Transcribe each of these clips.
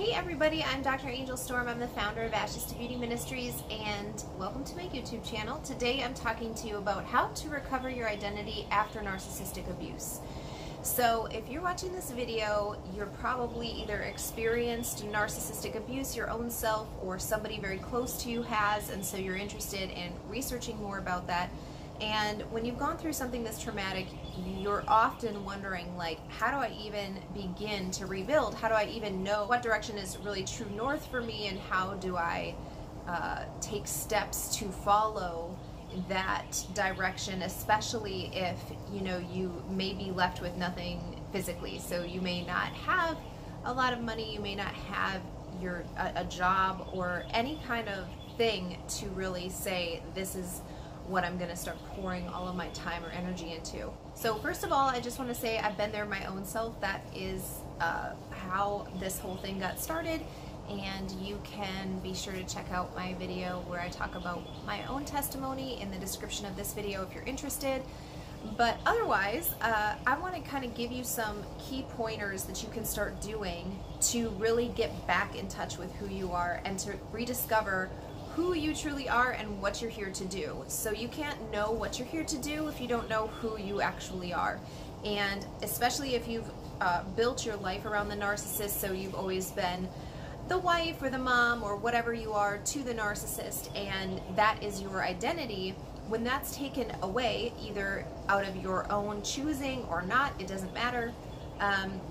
Hey everybody, I'm Dr. Angel Storm. I'm the founder of Ashes to Beauty Ministries, and welcome to my YouTube channel. Today I'm talking to you about how to recover your identity after narcissistic abuse. So if you're watching this video, you're probably either experienced narcissistic abuse your own self, or somebody very close to you has, and so you're interested in researching more about that. And when you've gone through something this traumatic, you're often wondering, like, how do I even begin to rebuild? How do I even know what direction is really true north for me, and how do I take steps to follow that direction, especially if, you know, you may be left with nothing physically. So you may not have a lot of money, you may not have a job or any kind of thing to really say, this is what I'm going to start pouring all of my time or energy into. So first of all, I just want to say I've been there my own self. That is how this whole thing got started, and you can be sure to check out my video where I talk about my own testimony in the description of this video if you're interested. But otherwise, I want to kind of give you some key pointers that you can start doing to really get back in touch with who you are and to rediscover who you truly are and what you're here to do. So you can't know what you're here to do if you don't know who you actually are. And especially if you've built your life around the narcissist, so you've always been the wife or the mom or whatever you are to the narcissist, and that is your identity. When that's taken away, either out of your own choosing or not, it doesn't matter.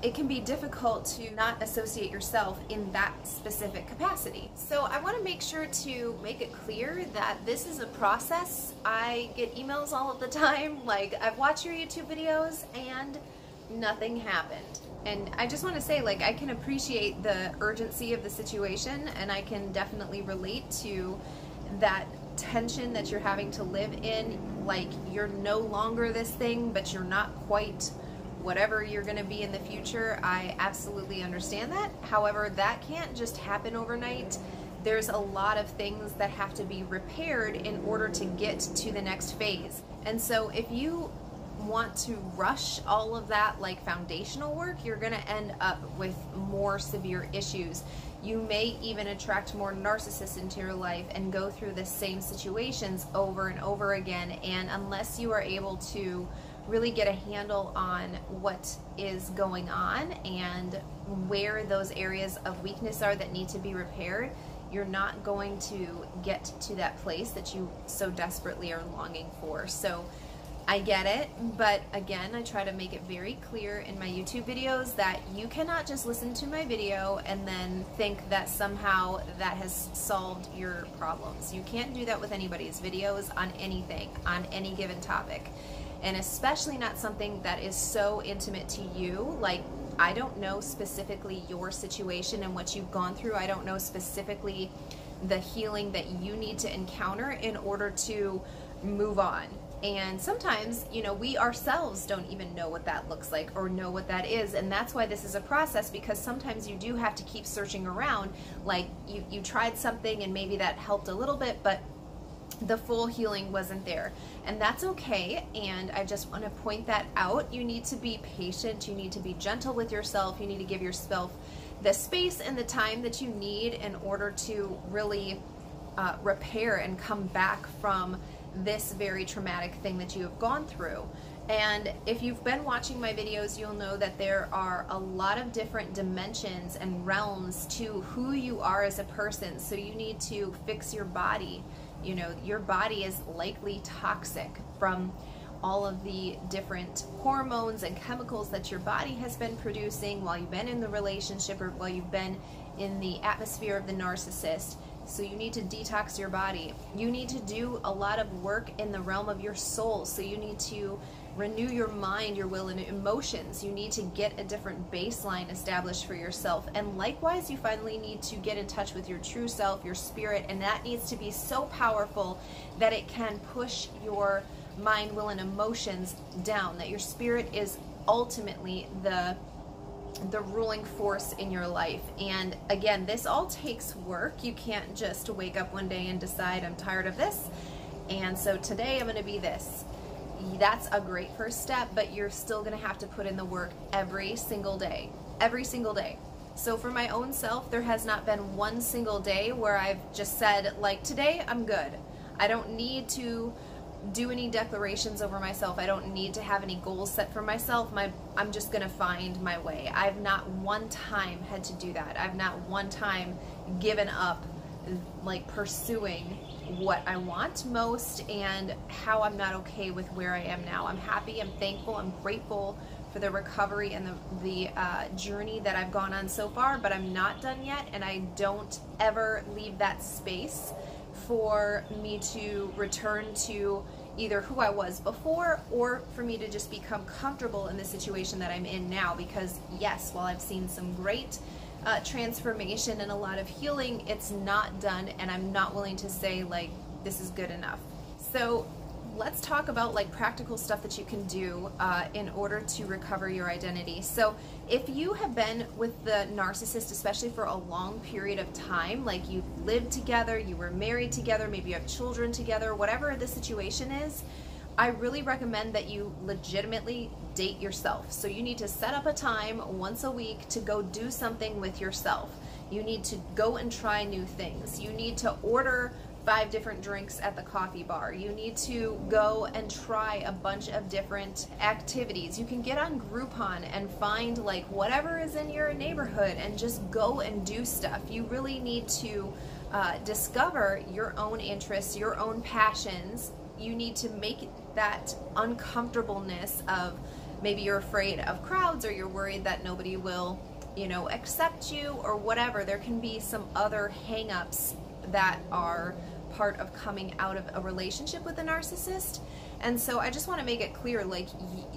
It can be difficult to not associate yourself in that specific capacity. So I want to make sure to make it clear that this is a process. I get emails all of the time, like, I've watched your YouTube videos and nothing happened. And I just want to say, like, I can appreciate the urgency of the situation, and I can definitely relate to that tension that you're having to live in. Like, you're no longer this thing, but you're not quite whatever you're going to be in the future. I absolutely understand that. However, that can't just happen overnight. There's a lot of things that have to be repaired in order to get to the next phase. And so if you want to rush all of that, like, foundational work, you're going to end up with more severe issues. You may even attract more narcissists into your life and go through the same situations over and over again. And unless you are able to really get a handle on what is going on and where those areas of weakness are that need to be repaired, you're not going to get to that place that you so desperately are longing for. So I get it, but again, I try to make it very clear in my YouTube videos that you cannot just listen to my video and then think that somehow that has solved your problems. You can't do that with anybody's videos on anything, on any given topic. And especially not something that is so intimate to you. Like, I don't know specifically your situation and what you've gone through. I don't know specifically the healing that you need to encounter in order to move on. And sometimes, you know, we ourselves don't even know what that looks like or know what that is. And that's why this is a process, because sometimes you do have to keep searching around. Like, you tried something and maybe that helped a little bit, but the full healing wasn't there, and that's okay. And I just want to point that out. You need to be patient, you need to be gentle with yourself, you need to give yourself the space and the time that you need in order to really repair and come back from this very traumatic thing that you have gone through. And if you've been watching my videos, you'll know that there are a lot of different dimensions and realms to who you are as a person. So you need to fix your body. You know, your body is likely toxic from all of the different hormones and chemicals that your body has been producing while you've been in the relationship or while you've been in the atmosphere of the narcissist. So you need to detox your body. You need to do a lot of work in the realm of your soul. So you need to renew your mind, your will, and emotions. You need to get a different baseline established for yourself. And likewise, you finally need to get in touch with your true self, your spirit, and that needs to be so powerful that it can push your mind, will, and emotions down, that your spirit is ultimately the ruling force in your life. And again, this all takes work. You can't just wake up one day and decide, I'm tired of this, and so today I'm going to be this. That's a great first step, but you're still going to have to put in the work every single day. Every single day. So for my own self, there has not been one single day where I've just said, like, today I'm good. I don't need to do any declarations over myself. I don't need to have any goals set for myself. I'm just gonna find my way. I've not one time had to do that. I've not one time given up like pursuing what I want most and how I'm not okay with where I am now. I'm happy, I'm thankful, I'm grateful for the recovery and the journey that I've gone on so far, but I'm not done yet, and I don't ever leave that space for me to return to either who I was before or for me to just become comfortable in the situation that I'm in now. Because yes, while I've seen some great transformation and a lot of healing, it's not done, and I'm not willing to say like this is good enough. So let's talk about like practical stuff that you can do in order to recover your identity. So if you have been with the narcissist, especially for a long period of time, like you've lived together, you were married together, maybe you have children together, whatever the situation is, I really recommend that you legitimately date yourself. So you need to set up a time once a week to go do something with yourself. You need to go and try new things. You need to order 5 different drinks at the coffee bar. You need to go and try a bunch of different activities. You can get on Groupon and find like whatever is in your neighborhood and just go and do stuff. You really need to discover your own interests, your own passions. You need to make that uncomfortableness of maybe you're afraid of crowds, or you're worried that nobody will, you know, accept you or whatever. There can be some other hang-ups that are part of coming out of a relationship with a narcissist. And so I just want to make it clear, like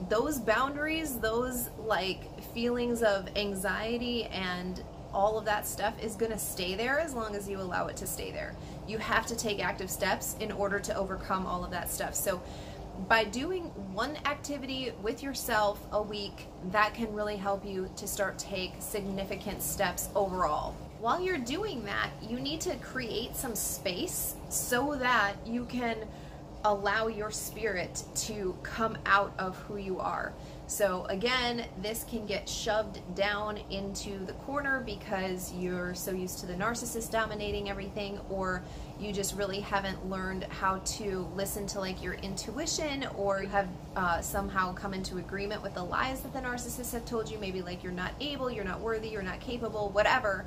those boundaries, those like feelings of anxiety and all of that stuff is going to stay there as long as you allow it to stay there. You have to take active steps in order to overcome all of that stuff. So by doing one activity with yourself a week, that can really help you to start take significant steps overall. While you're doing that, you need to create some space so that you can allow your spirit to come out of who you are. So again, this can get shoved down into the corner because you're so used to the narcissist dominating everything, or you just really haven't learned how to listen to like your intuition, or you have somehow come into agreement with the lies that the narcissists have told you, maybe like you're not able, you're not worthy, you're not capable, whatever.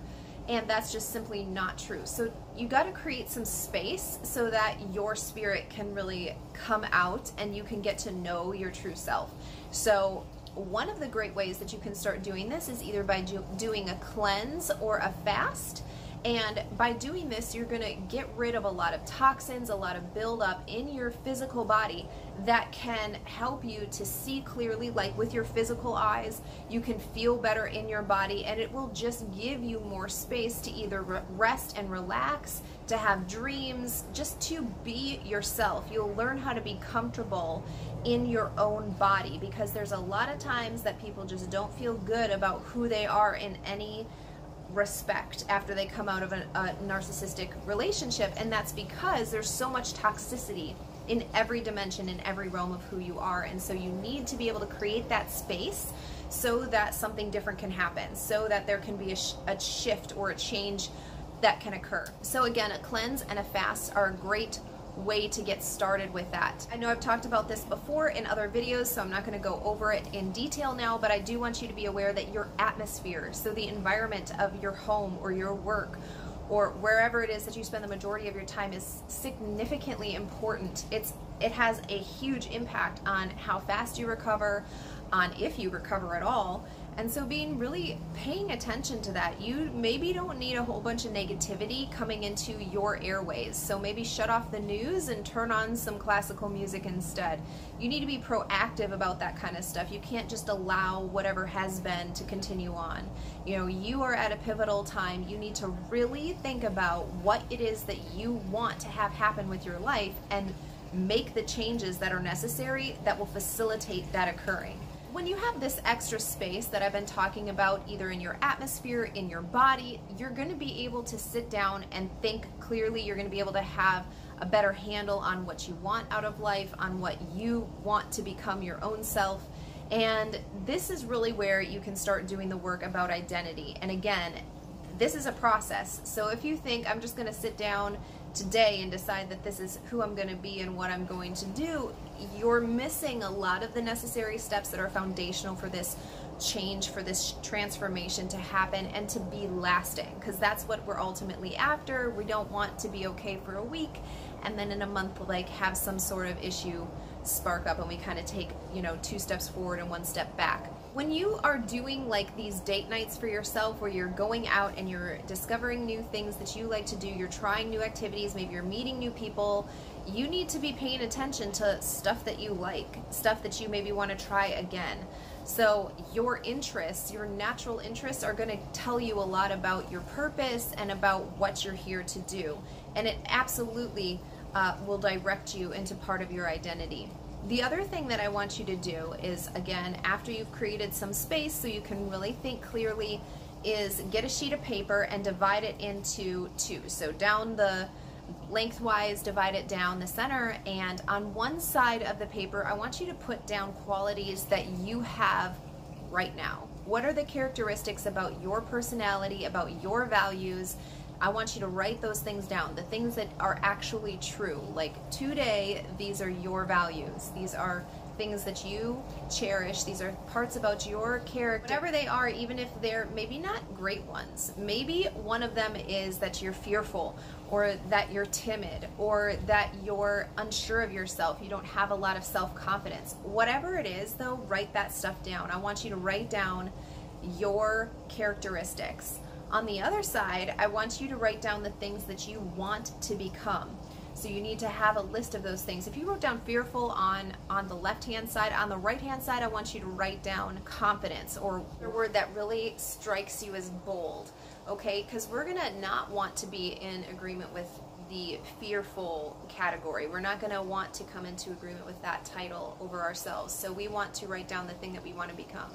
And that's just simply not true. So you got to create some space so that your spirit can really come out and you can get to know your true self. So one of the great ways that you can start doing this is either by doing a cleanse or a fast. And by doing this, you're going to get rid of a lot of toxins, a lot of buildup in your physical body that can help you to see clearly, like with your physical eyes. You can feel better in your body, and it will just give you more space to either rest and relax, to have dreams, just to be yourself. You'll learn how to be comfortable in your own body, because there's a lot of times that people just don't feel good about who they are in any respect after they come out of a narcissistic relationship, and that's because there's so much toxicity in every dimension, in every realm of who you are. And so you need to be able to create that space so that something different can happen, so that there can be a shift or a change that can occur. So again, a cleanse and a fast are a great way to get started with that. I know I've talked about this before in other videos, so I'm not going to go over it in detail now, but I do want you to be aware that your atmosphere, so the environment of your home or your work or wherever it is that you spend the majority of your time, is significantly important. It has a huge impact on how fast you recover, on if you recover at all. And so paying attention to that. You maybe don't need a whole bunch of negativity coming into your airways. So maybe shut off the news and turn on some classical music instead. You need to be proactive about that kind of stuff. You can't just allow whatever has been to continue on. You know, you are at a pivotal time. You need to really think about what it is that you want to have happen with your life and make the changes that are necessary that will facilitate that occurring. When you have this extra space that I've been talking about, either in your atmosphere, in your body, you're going to be able to sit down and think clearly. You're going to be able to have a better handle on what you want out of life, on what you want to become your own self. And this is really where you can start doing the work about identity. And again, this is a process. So if you think I'm just going to sit down today and decide that this is who I'm going to be and what I'm going to do, you're missing a lot of the necessary steps that are foundational for this change, for this transformation to happen and to be lasting, because that's what we're ultimately after. We don't want to be okay for a week and then in a month like have some sort of issue spark up and we kind of take, you know, 2 steps forward and 1 step back. When you are doing like these date nights for yourself where you're going out and you're discovering new things that you like to do, you're trying new activities, maybe you're meeting new people, you need to be paying attention to stuff that you like, stuff that you maybe want to try again. So your interests, your natural interests are going to tell you a lot about your purpose and about what you're here to do. And it absolutely will direct you into part of your identity. The other thing that I want you to do is, again, after you've created some space so you can really think clearly, is get a sheet of paper and divide it into 2. So down the lengthwise, divide it down the center, and on one side of the paper I want you to put down qualities that you have right now. What are the characteristics about your personality, about your values? I want you to write those things down, the things that are actually true. Like today, these are your values. These are things that you cherish. These are parts about your character. Whatever they are, even if they're maybe not great ones. Maybe one of them is that you're fearful, or that you're timid, or that you're unsure of yourself. You don't have a lot of self-confidence. Whatever it is though, write that stuff down. I want you to write down your characteristics. On the other side, I want you to write down the things that you want to become. So you need to have a list of those things. If you wrote down fearful on the left-hand side, on the right-hand side, I want you to write down confidence, or a word that really strikes you as bold, okay? Because we're gonna not want to be in agreement with the fearful category. We're not gonna want to come into agreement with that title over ourselves. So we want to write down the thing that we want to become.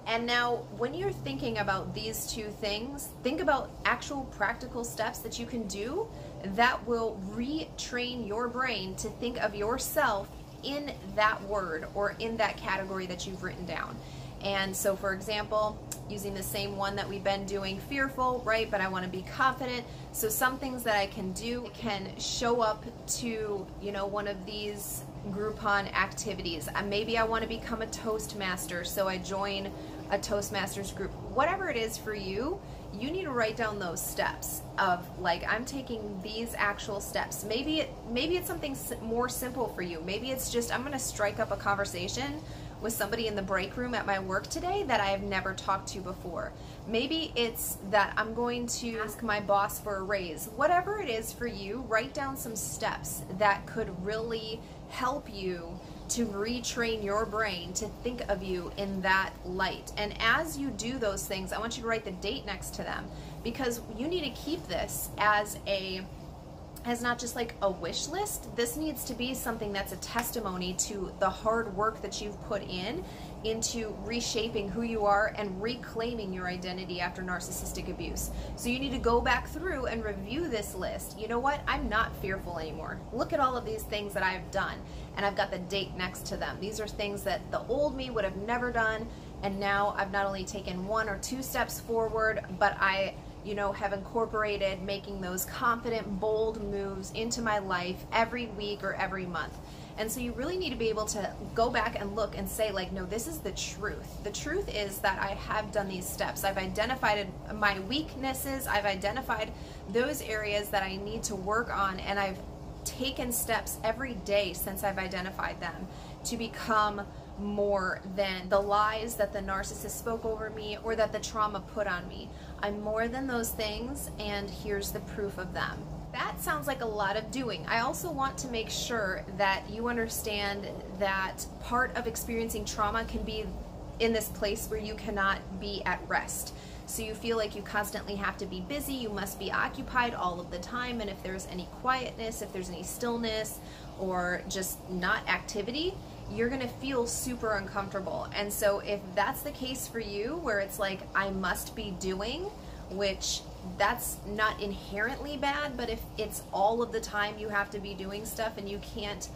And now, when you're thinking about these 2 things, think about actual practical steps that you can do that will retrain your brain to think of yourself in that word or in that category that you've written down. And so, for example, using the same one that we've been doing, fearful, right? But I want to be confident. So some things that I can do can show up to, you know, one of these Groupon activities. Maybe I want to become a Toastmaster, so I join a Toastmasters group. Whatever it is for you, you need to write down those steps of like, I'm taking these actual steps. Maybe it's something more simple for you. Maybe it's just, I'm going to strike up a conversation with somebody in the break room at my work today that I have never talked to before. Maybe it's that I'm going to ask my boss for a raise. Whatever it is for you, write down some steps that could really help you to retrain your brain to think of you in that light. And as you do those things, I want you to write the date next to them, because you need to keep this as not just like a wish list. This needs to be something that's a testimony to the hard work that you've put into reshaping who you are and reclaiming your identity after narcissistic abuse. So you need to go back through and review this list. You know what? I'm not fearful anymore. Look at all of these things that I've done, and I've got the date next to them. These are things that the old me would have never done, and now I've not only taken 1 or 2 steps forward, but I have incorporated making those confident, bold moves into my life every week or every month. And so you really need to be able to go back and look and say, like, no, this is the truth. The truth is that I have done these steps. I've identified my weaknesses. I've identified those areas that I need to work on, and I've taken steps every day since I've identified them to become more than the lies that the narcissist spoke over me or that the trauma put on me. I'm more than those things, and here's the proof of them. That sounds like a lot of doing. I also want to make sure that you understand that part of experiencing trauma can be in this place where you cannot be at rest. So you feel like you constantly have to be busy, you must be occupied all of the time, and if there's any quietness, if there's any stillness, or just not activity, you're gonna feel super uncomfortable. And so if that's the case for you, where it's like, I must be doing, which that's not inherently bad, but if it's all of the time you have to be doing stuff and you can't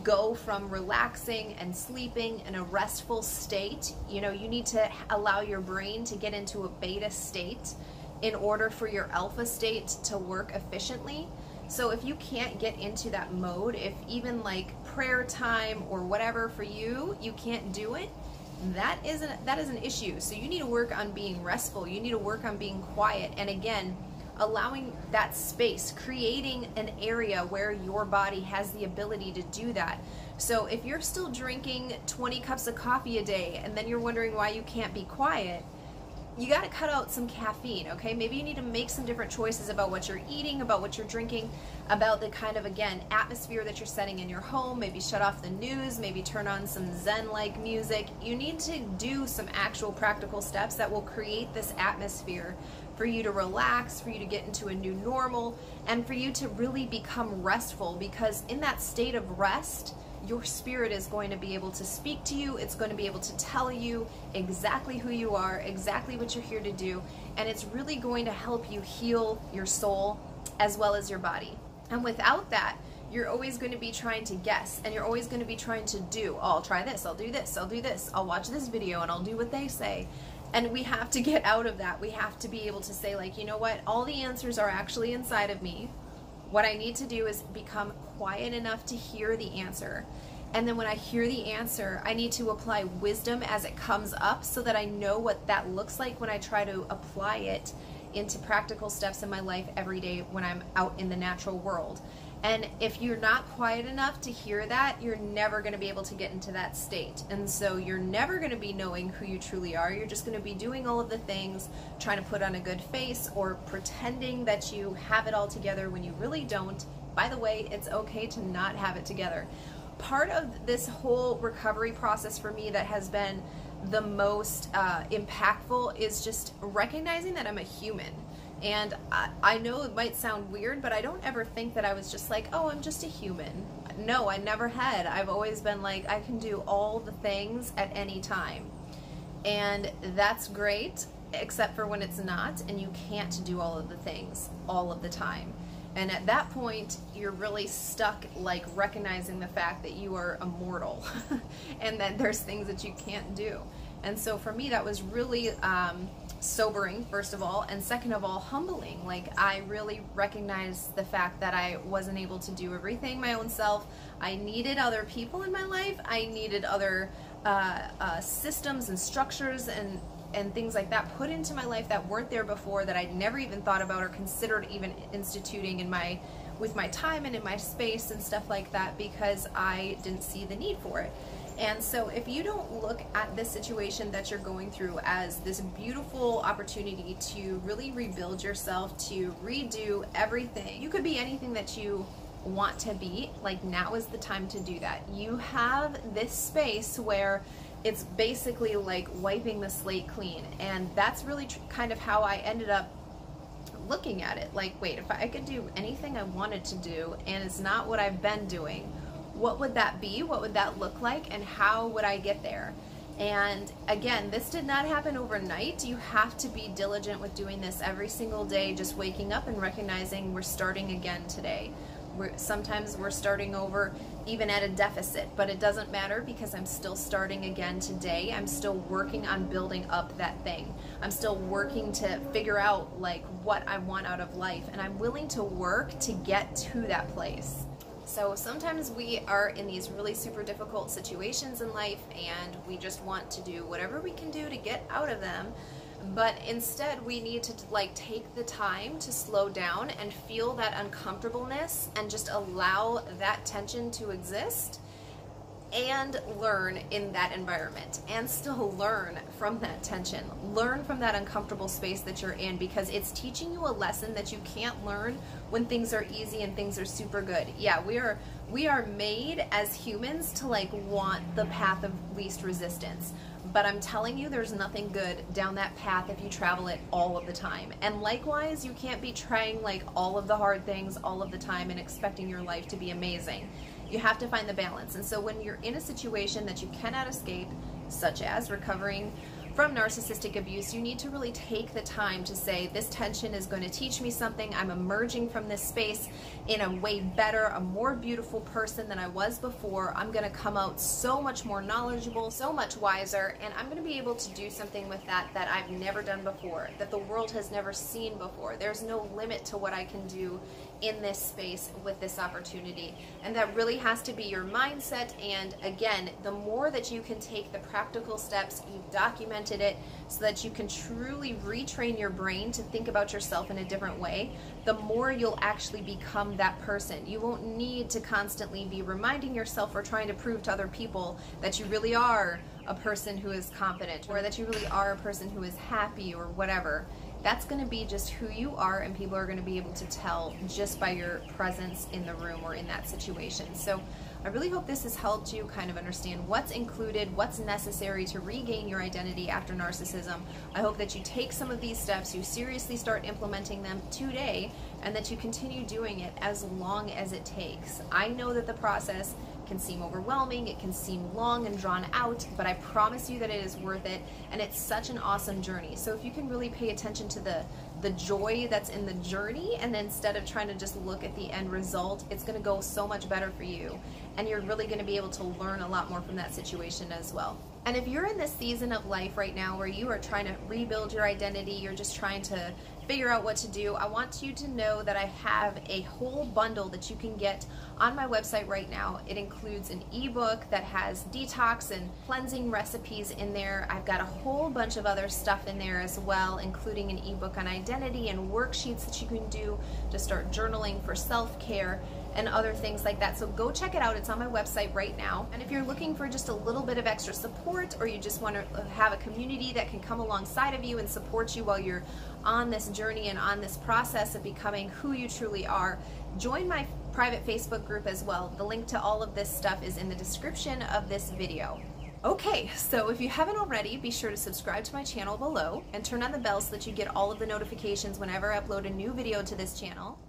go from relaxing and sleeping in a restful state, you know, you need to allow your brain to get into a beta state in order for your alpha state to work efficiently. So if you can't get into that mode, if even like prayer time or whatever for you, you can't do it, that is an issue. So you need to work on being restful. You need to work on being quiet. And again, allowing that space, creating an area where your body has the ability to do that. So if you're still drinking 20 cups of coffee a day and then you're wondering why you can't be quiet, you got to cut out some caffeine, okay? Maybe you need to make some different choices about what you're eating, about what you're drinking, about the kind of, again, atmosphere that you're setting in your home. Maybe shut off the news, maybe turn on some Zen-like music. You need to do some actual practical steps that will create this atmosphere for you to relax, for you to get into a new normal, and for you to really become restful, because in that state of rest, your spirit is going to be able to speak to you. It's going to be able to tell you exactly who you are, exactly what you're here to do, and it's really going to help you heal your soul as well as your body. And without that, you're always going to be trying to guess, and you're always going to be trying to do, oh, I'll try this, I'll do this, I'll do this, I'll watch this video and I'll do what they say. And we have to get out of that. We have to be able to say, like, you know what, all the answers are actually inside of me. What I need to do is become quiet enough to hear the answer. And then when I hear the answer, I need to apply wisdom as it comes up so that I know what that looks like when I try to apply it into practical steps in my life every day when I'm out in the natural world. And if you're not quiet enough to hear that, you're never going to be able to get into that state. And so you're never going to be knowing who you truly are. You're just going to be doing all of the things, trying to put on a good face or pretending that you have it all together when you really don't. By the way, it's okay to not have it together. Part of this whole recovery process for me that has been the most impactful is just recognizing that I'm a human. And I know it might sound weird, but I don't ever think that I was just like, oh, I'm just a human. No, I never had. I've always been like, I can do all the things at any time. And that's great, except for when it's not, and you can't do all of the things all of the time. And at that point, you're really stuck, like, recognizing the fact that you are immortal and that there's things that you can't do. And so for me, that was really sobering, first of all, and second of all, humbling. Like, I really recognized the fact that I wasn't able to do everything my own self. I needed other people in my life. I needed other systems and structures and things like that put into my life that weren't there before, that I'd never even thought about or considered even instituting in with my time and in my space and stuff like that, because I didn't see the need for it. And so if you don't look at this situation that you're going through as this beautiful opportunity to really rebuild yourself, to redo everything, you could be anything that you want to be. Like, now is the time to do that. You have this space where it's basically like wiping the slate clean, and that's really kind of how I ended up looking at it. Like, wait, if I could do anything I wanted to do and it's not what I've been doing, what would that be? What would that look like? And how would I get there? And again, this did not happen overnight. You have to be diligent with doing this every single day, just waking up and recognizing we're starting again today. Sometimes we're starting over even at a deficit, but it doesn't matter, because I'm still starting again today. I'm still working on building up that thing. I'm still working to figure out, like, what I want out of life, and I'm willing to work to get to that place. So sometimes we are in these really super difficult situations in life and we just want to do whatever we can do to get out of them. But instead we need to, like, take the time to slow down and feel that uncomfortableness and just allow that tension to exist and learn in that environment, and still learn from that tension, learn from that uncomfortable space that you're in, because it's teaching you a lesson that you can't learn when things are easy and things are super good. Yeah, we are made as humans to, like, want the path of least resistance. But I'm telling you, there's nothing good down that path if you travel it all of the time. And likewise, you can't be trying, like, all of the hard things all of the time and expecting your life to be amazing. You have to find the balance. And so when you're in a situation that you cannot escape, such as recovering from narcissistic abuse, you need to really take the time to say, this tension is going to teach me something. I'm emerging from this space in a way better, a more beautiful person than I was before. I'm going to come out so much more knowledgeable, so much wiser, and I'm going to be able to do something with that I've never done before, that the world has never seen before. There's no limit to what I can do in this space with this opportunity. And that really has to be your mindset. And again, the more that you can take the practical steps, you've documented it so that you can truly retrain your brain to think about yourself in a different way, the more you'll actually become that person. You won't need to constantly be reminding yourself or trying to prove to other people that you really are a person who is competent, or that you really are a person who is happy, or whatever. That's going to be just who you are, and people are going to be able to tell just by your presence in the room or in that situation. So I really hope this has helped you kind of understand what's included, what's necessary to regain your identity after narcissism. I hope that you take some of these steps, you seriously start implementing them today, and that you continue doing it as long as it takes. I know that the process can seem overwhelming, it can seem long and drawn out, but I promise you that it is worth it, and it's such an awesome journey. So if you can really pay attention to the joy that's in the journey, and then instead of trying to just look at the end result, it's going to go so much better for you, and you're really going to be able to learn a lot more from that situation as well. And if you're in this season of life right now where you are trying to rebuild your identity, you're just trying to figure out what to do, I want you to know that I have a whole bundle that you can get on my website right now. It includes an ebook that has detox and cleansing recipes in there. I've got a whole bunch of other stuff in there as well, including an ebook on identity and worksheets that you can do to start journaling for self-care and other things like that. So go check it out. It's on my website right now. And if you're looking for just a little bit of extra support, or you just want to have a community that can come alongside of you and support you while you're on this journey and on this process of becoming who you truly are, join my private Facebook group as well. The link to all of this stuff is in the description of this video. Okay, so if you haven't already, be sure to subscribe to my channel below and turn on the bell so that you get all of the notifications whenever I upload a new video to this channel.